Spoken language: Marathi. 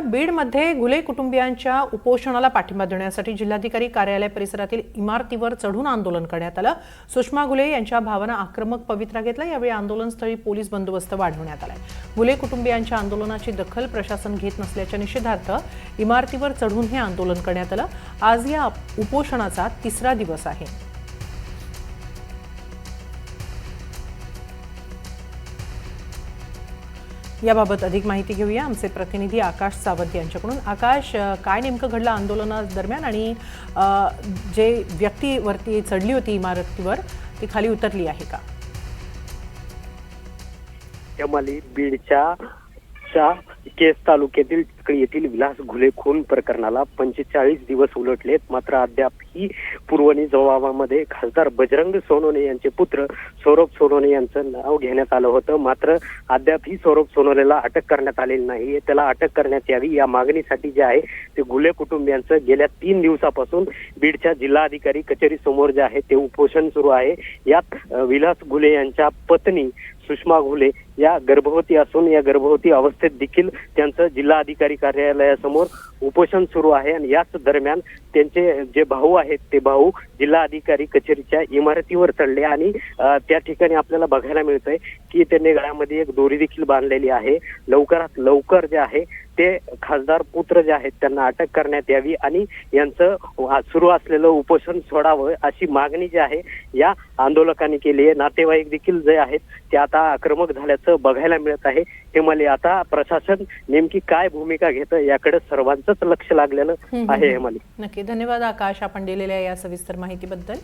बीडमध्ये घुले कुटुंबियांच्या उपोषणाला पाठिंबा देण्यासाठी जिल्हाधिकारी कार्यालय परिसरातील इमारतीवर चढून आंदोलन करण्यात आलं। सुषमा घुले यांच्या भावांना आक्रमक पवित्रा घेतला। यावेळी आंदोलनस्थळी पोलीस बंदोबस्त वाढवण्यात आलाय। घुले कुटुंबियांच्या आंदोलनाची दखल प्रशासन घेत नसल्याच्या निषेधार्थ इमारतीवर चढून हे आंदोलन करण्यात आलं। आज या उपोषणाचा तिसरा दिवस आहे। याबाबत अधिक माहिती घेऊया आमचे प्रतिनिधी आकाश सावंत यांच्याकडून। आकाश, काय नेमकं घडलं आंदोलनादरम्यान आणि जे व्यक्ती वरती चढली होती इमारतीवर ती खाली उतरली आहे का? यमाली बीडच्या केस तालुक्यातील येथील विलास घुले खून प्रकरणाला 45 दिवस उलटलेत, मात्र अद्यापही पुरवणी जबाबामध्ये खासदार बजरंग सोनवणे यांचे पुत्र सौरभ सोनवणे यांचं नाव घेण्यात आलं होतं। मात्र अद्यापही सौरभ सोनवणेला अटक करण्यात आलेली नाही। त्याला अटक करण्यात यावी या मागणीसाठी जे आहे ते घुले कुटुंबियांचं गेल्या 3 दिवसापासून बीडच्या जिल्हाधिकारी कचेरी समोर जे आहे ते उपोषण सुरू आहे। यात विलास घुले यांच्या पत्नी सुषमा घुले या गर्भवती असून या गर्भवती अवस्थेत देखील त्यांचं जिल्हाधिकारी कार्यालयासमोर उपोषण सुरू आहे। आणि याच दरम्यान त्यांचे जे भाऊ आहेत ते भाऊ जिल्हाधिकारी कचेरीच्या इमारतीवर चढले आणि त्या ठिकाणी आपल्याला बघायला मिळतंय की त्यांनी गळ्यामध्ये एक दोरी देखील बांधलेली आहे। लवकरात लवकर जे आहे ते खासदार पुत्र जे आहेत त्यांना अटक करण्यात यावी आणि यांचं सुरू असलेलं उपोषण सोडावं अशी मागणी जी आहे या आंदोलकांनी केली आहे। नातेवाईक देखील जे आहेत ते आता आक्रमक झाल्याचं बघायला मिळत आहे। हेमाली, आता प्रशासन नेमकी काय भूमिका घेतं याकडे सर्वांचंच लक्ष लागलेलं आहे। हेमाली, नक्की धन्यवाद आकाश, आपण दिलेल्या या सविस्तर माहितीबद्दल।